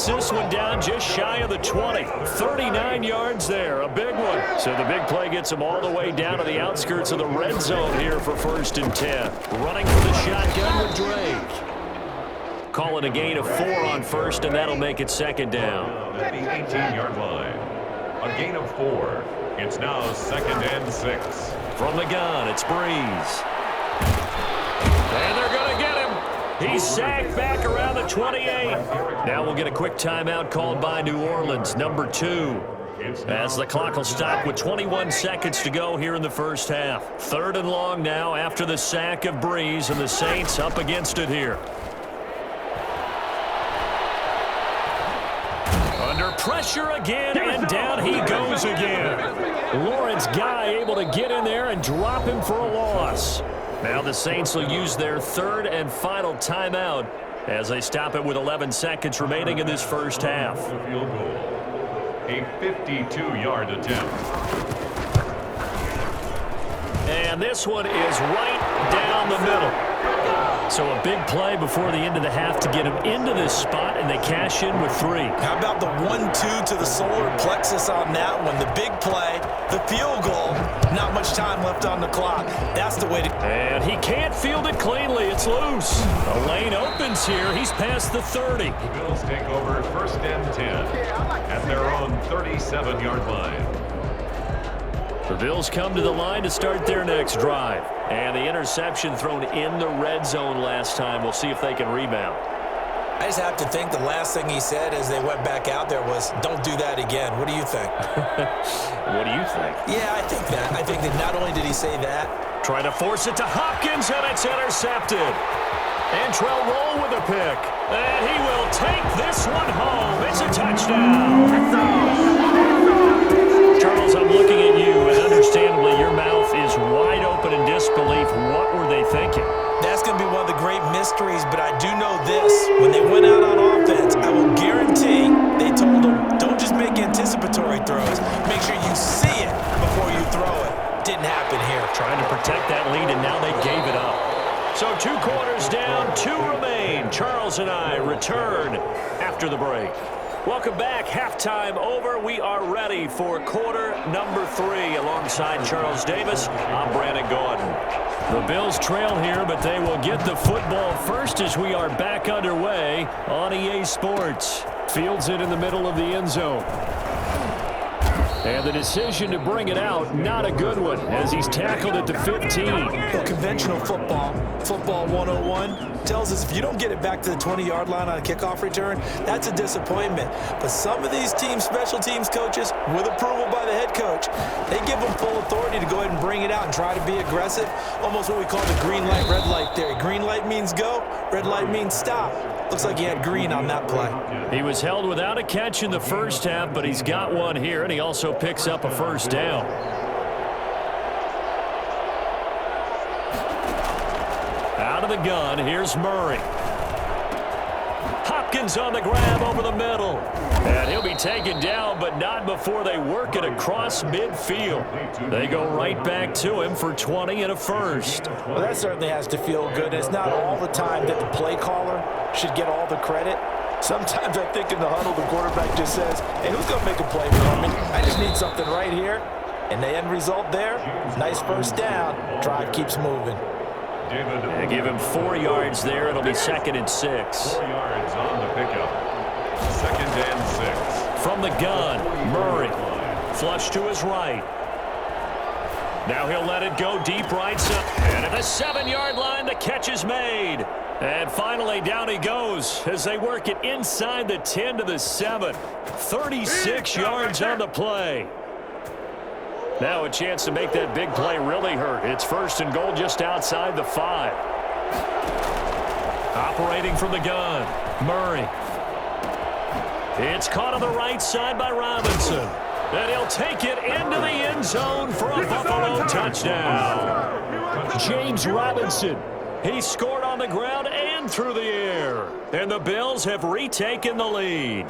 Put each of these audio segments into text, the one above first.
this one down just shy of the 20. 39 yards there, a big one. So the big play gets them all the way down to the outskirts of the red zone here for 1st and 10. Running for the shotgun with Drake. Calling a gain of 4 on 1st, and that'll make it 2nd down. At the 18-yard line, a gain of 4. It's now 2nd and 6. From the gun, it's Breeze. And they're going to get him. He's sacked back around the 28. Now we'll get a quick timeout called by New Orleans, number 2. As the clock will stop with 21 seconds to go here in the first half. 3rd and long now after the sack of Breeze, and the Saints up against it here. Under pressure again, and down he goes again. Lawrence Guy able to get in there and drop him for a loss. Now the Saints will use their 3rd and final timeout as they stop it with 11 seconds remaining in this first half. Field goal. A 52-yard attempt. And this one is right down the middle. So a big play before the end of the half to get him into this spot, and they cash in with 3. How about the 1-2 to the solar plexus on that one? The big play, the field goal, not much time left on the clock. That's the way to... And he can't field it cleanly. It's loose. A lane opens here. He's past the 30. The Bills take over 1st and 10 at their own 37-yard line. The Bills come to the line to start their next drive. And the interception thrown in the red zone last time. We'll see if they can rebound. I just have to think the last thing he said as they went back out there was, don't do that again. What do you think? What do you think? Yeah, I think that. I think that not only did he say that. Trying to force it to Hopkins, and it's intercepted. Antrell Roll with a pick. And he will take this one home. It's a touchdown. Charles, I'm looking at you, and understandably your mouth is wide open in disbelief. What were they thinking? That's going to be one of the great mysteries, but I do know this. When they went out on offense, I will guarantee they told them, don't just make anticipatory throws. Make sure you see it before you throw it. Didn't happen here. Trying to protect that lead, and now they gave it up. So 2 quarters down, 2 remain. Charles and I return after the break. Welcome back. Halftime over. We are ready for quarter number 3. Alongside Charles Davis, I'm Brandon Gordon. The Bills trail here, but they will get the football first as we are back underway on EA Sports. Fields it in the middle of the end zone. And the decision to bring it out, not a good one, as he's tackled at the 15. Well, conventional football 101, tells us if you don't get it back to the 20-yard line on a kickoff return, that's a disappointment. But some of these teams, special teams coaches, with approval by the head coach, they give them full authority to go ahead and bring it out and try to be aggressive. Almost what we call the green light, red light theory. Green light means go, red light means stop. Looks like he had green on that play. He was held without a catch in the first half, but he's got one here, and he also picks up a first down. Out of the gun, here's Murray. Hopkins on the grab over the middle. And he'll be taken down, but not before they work it across midfield. They go right back to him for 20 and a first. Well, that certainly has to feel good. It's not all the time that the play caller should get all the credit. Sometimes I think in the huddle, the quarterback just says, hey, who's going to make a play for me? I just need something right here. And the end result there, nice first down. Drive keeps moving. They give him 4 yards there. It'll be 2nd and 6. 4 yards on the pickup. 2nd and 6. From the gun, Murray. Flush to his right. Now he'll let it go deep right side. And at the 7-yard line, the catch is made. And finally, down he goes as they work it inside the 10 to the 7. 36 yards on the play. Now a chance to make that big play really hurt. It's 1st and goal just outside the 5. Operating from the gun, Murray. It's caught on the right side by Robinson. And he'll take it into the end zone for a Buffalo touchdown. James Robinson. He scored on the ground and through the air. And the Bills have retaken the lead.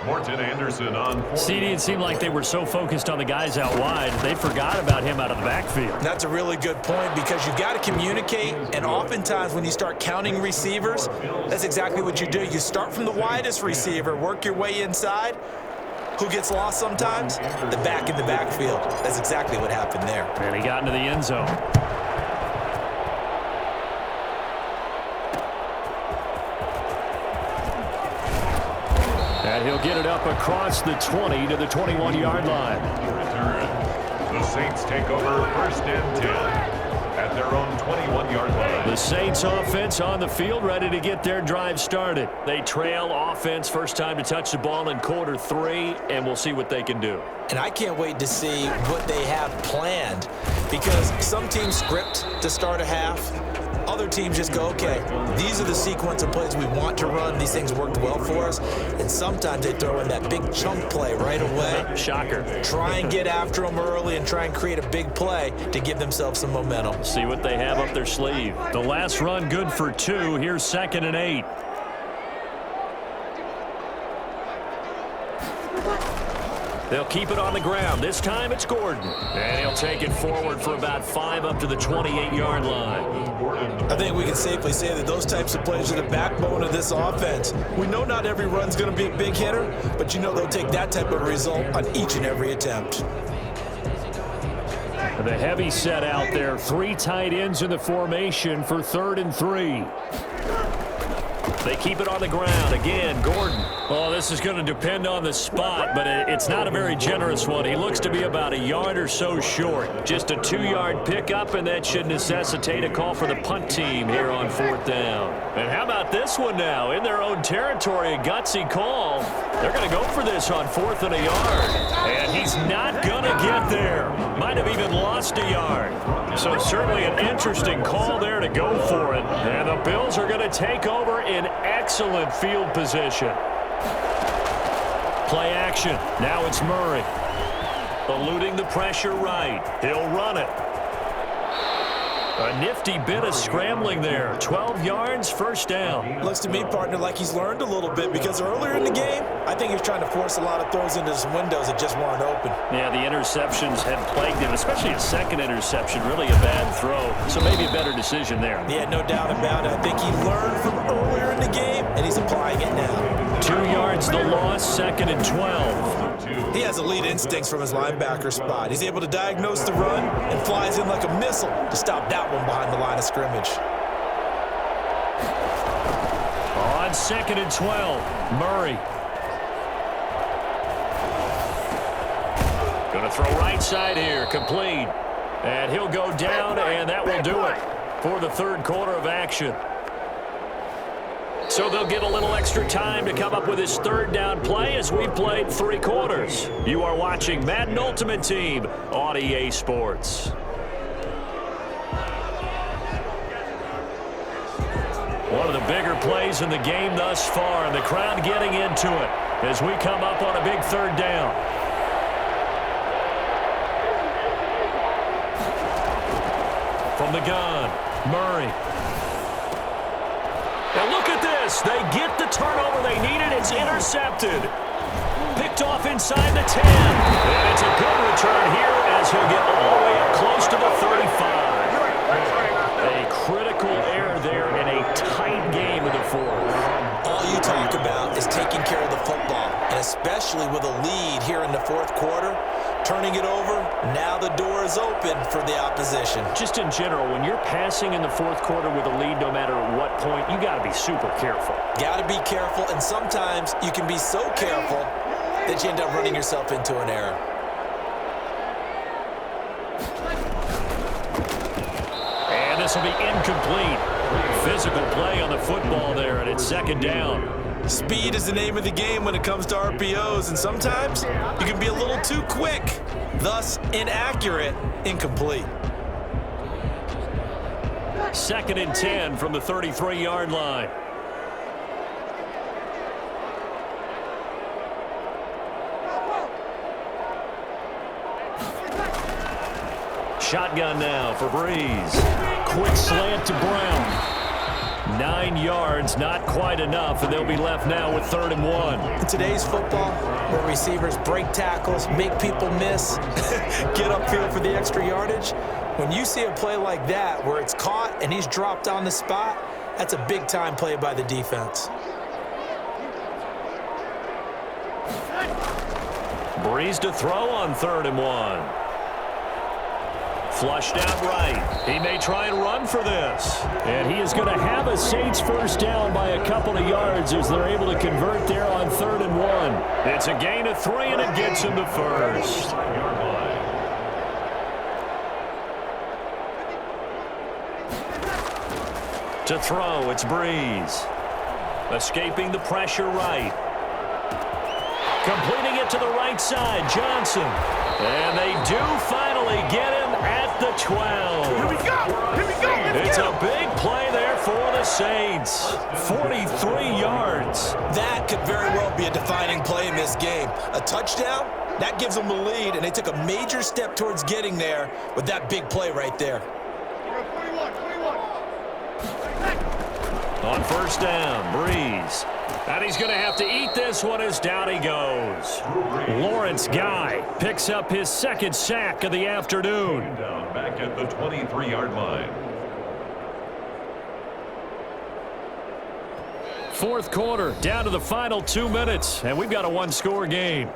Morton Anderson on. CD, it seemed like they were so focused on the guys out wide, they forgot about him out of the backfield. That's a really good point because you've got to communicate, and oftentimes when you start counting receivers, that's exactly what you do. You start from the widest receiver, work your way inside. Who gets lost sometimes? The back in the backfield. That's exactly what happened there. And he got into the end zone. And he'll get it up across the 20 to the 21-yard line. The Saints take over first and 10 at their own 21-yard line. The Saints offense on the field, ready to get their drive started. They trail offense, first time to touch the ball in quarter 3, and we'll see what they can do. And I can't wait to see what they have planned because some teams script to start a half. Other teams just go, okay, these are the sequence of plays we want to run. These things worked well for us. And sometimes they throw in that big chunk play right away. Shocker. Try and get after them early and try and create a big play to give themselves some momentum. See what they have up their sleeve. The last run good for 2. Here's 2nd and 8. They'll keep it on the ground. This time it's Gordon. And he'll take it forward for about 5 up to the 28-yard line. I think we can safely say that those types of plays are the backbone of this offense. We know not every run's going to be a big hitter, but you know they'll take that type of result on each and every attempt. The heavy set out there. 3 tight ends in the formation for 3rd and 3. They keep it on the ground. Again, Gordon. Oh, this is going to depend on the spot, but it's not a very generous one. He looks to be about a yard or so short. Just a 2-yard pickup, and that should necessitate a call for the punt team here on 4th down. And how about this one now? In their own territory, a gutsy call. They're going to go for this on 4th and a yard. And he's not going to get there. Might have even lost a yard. So certainly an interesting call there to go for it. And the Bills are going to take over in excellent field position. Play action. Now it's Murray. Eluding the pressure right. He'll run it. A nifty bit of scrambling there. 12 yards, 1st down. Looks to me, partner, like he's learned a little bit because earlier in the game, I think he was trying to force a lot of throws into some windows that just weren't open. Yeah, the interceptions had plagued him, especially a second interception. Really a bad throw. So maybe a better decision there. Yeah, no doubt about it. I think he learned from earlier in the game, and he's applying it now. 2 yards the loss, 2nd and 12. He has elite instincts from his linebacker spot. He's able to diagnose the run and flies in like a missile to stop that one behind the line of scrimmage. On 2nd and 12, Murray. Going to throw right side here, complete. And he'll go down, and that will do it for the 3rd quarter of action. So they'll get a little extra time to come up with his 3rd down play as we've played 3 quarters. You are watching Madden Ultimate Team on EA Sports. One of the bigger plays in the game thus far, and the crowd getting into it as we come up on a big 3rd down. From the gun, Murray. And look at this. They get the turnover they needed. It's intercepted. Picked off inside the 10. And it's a good return here as he'll get all the way up close to the 35. A critical error there in a tight game of the 4th. All you talk about is taking care of the football, and especially with a lead here in the 4th quarter, turning it over, now the door is open for the opposition. Just in general, when you're passing in the 4th quarter with a lead, no matter what point, you got to be super careful. Got to be careful, and sometimes you can be so careful that you end up running yourself into an error. And this will be incomplete. Physical play on the football there, and it's 2nd down. Speed is the name of the game when it comes to RPOs, and sometimes you can be a little too quick, thus inaccurate, incomplete. 2nd and 10 from the 33-yard line. Shotgun now for Breeze. Quick slant to Brown. 9 yards, not quite enough, and they'll be left now with 3rd and 1. In today's football, where receivers break tackles, make people miss, get upfield for the extra yardage, when you see a play like that where it's caught and he's dropped on the spot, that's a big-time play by the defense. Breeze to throw on 3rd and 1. Flushed out right. He may try and run for this. And he is going to have a Saints first down by a couple of yards as they're able to convert there on 3rd and 1. It's a gain of 3, and it gets him to first. To throw, it's Breeze. Escaping the pressure right. Completing it to the right side, Johnson. And they do finally get him at the 12. Here we go! Here we go! It's a big play there for the Saints. 43 yards. That could very well be a defining play in this game. A touchdown, that gives them the lead, and they took a major step towards getting there with that big play right there. On first down, Breeze. And he's going to have to eat this one as down he goes. Lawrence Guy picks up his 2nd sack of the afternoon. Down back at the 23-yard line. 4th quarter, down to the final 2 minutes, and we've got a 1-score game.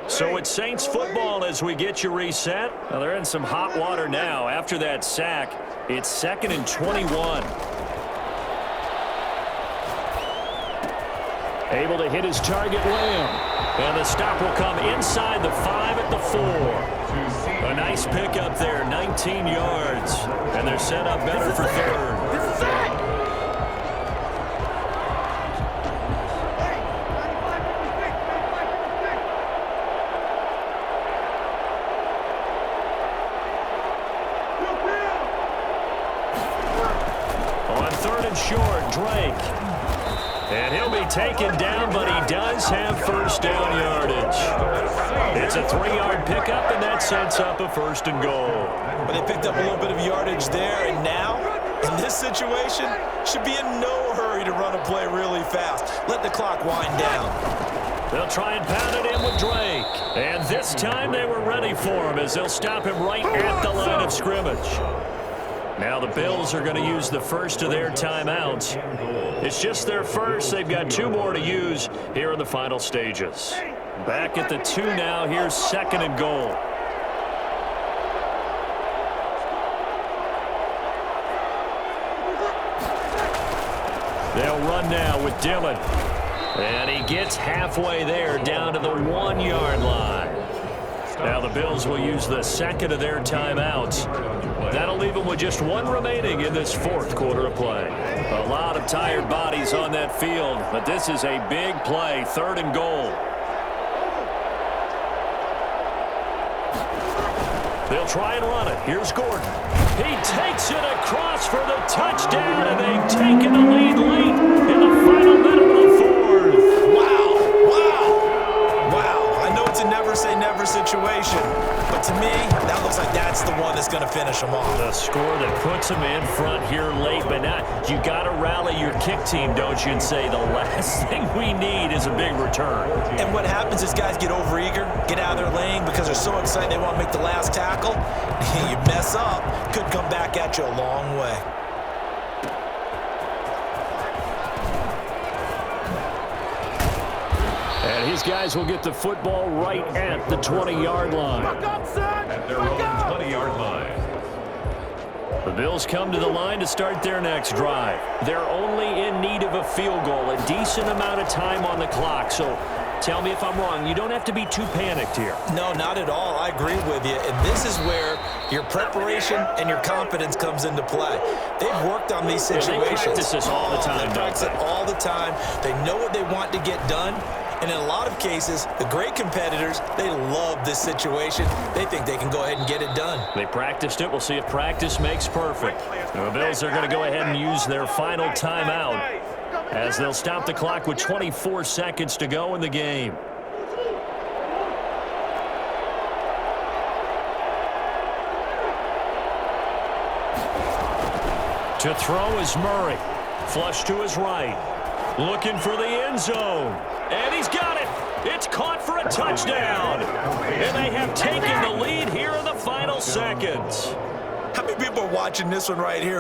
So it's Saints football as we get you reset. Now they're in some hot water now. After that sack, it's 2nd and 21. Able to hit his target, Lamb. And the stop will come inside the 5 at the 4. A nice pickup there, 19 yards. And they're set up better for 3rd. This is it! Short, Drake. And he'll be taken down, but he does have first down yardage. It's a 3-yard pickup, and that sets up a 1st and goal. But they picked up a little bit of yardage there, and now, in this situation, should be in no hurry to run a play really fast. Let the clock wind down. They'll try and pound it in with Drake. And this time they were ready for him as they'll stop him right at the line of scrimmage. Now the Bills are going to use the first of their timeouts. It's just their first. They've got 2 more to use here in the final stages. Back at the 2 now. Here's 2nd and goal. They'll run now with Dillon. And he gets halfway there down to the 1-yard line. Now the Bills will use the 2nd of their timeouts. That'll leave them with just 1 remaining in this 4th quarter of play. A lot of tired bodies on that field, but this is a big play, 3rd and goal. They'll try and run it. Here's Gordon. He takes it across for the touchdown, and they've taken the lead late in the final minute of the 4th. Wow. I know it's a never-say-never situation, but to me, that looks like that's the one that's going to finish them off. The score that puts them in front here late, but not. You got to rally your kick team, don't you, and say the last thing we need is a big return. And what happens is guys get overeager, get out of their lane because they're so excited they want to make the last tackle. You mess up, could come back at you a long way. And his guys will get the football right at the 20-yard line. At their own 20-yard line. The Bills come to the line to start their next drive. They're only in need of a field goal, a decent amount of time on the clock. So tell me if I'm wrong. You don't have to be too panicked here. No, not at all. I agree with you. And this is where your preparation and your confidence comes into play. They've worked on these situations. They practice this all the time, They practice it all the time. They know what they want to get done. And in a lot of cases, the great competitors, they love this situation. They think they can go ahead and get it done. They practiced it. We'll see if practice makes perfect. The Bills are going to go ahead and use their final timeout as they'll stop the clock with 24 seconds to go in the game. To throw is Murray. Flush to his right. Looking for the end zone. And he's got it. It's caught for a touchdown. And they have taken the lead here in the final seconds. How many people are watching this one right here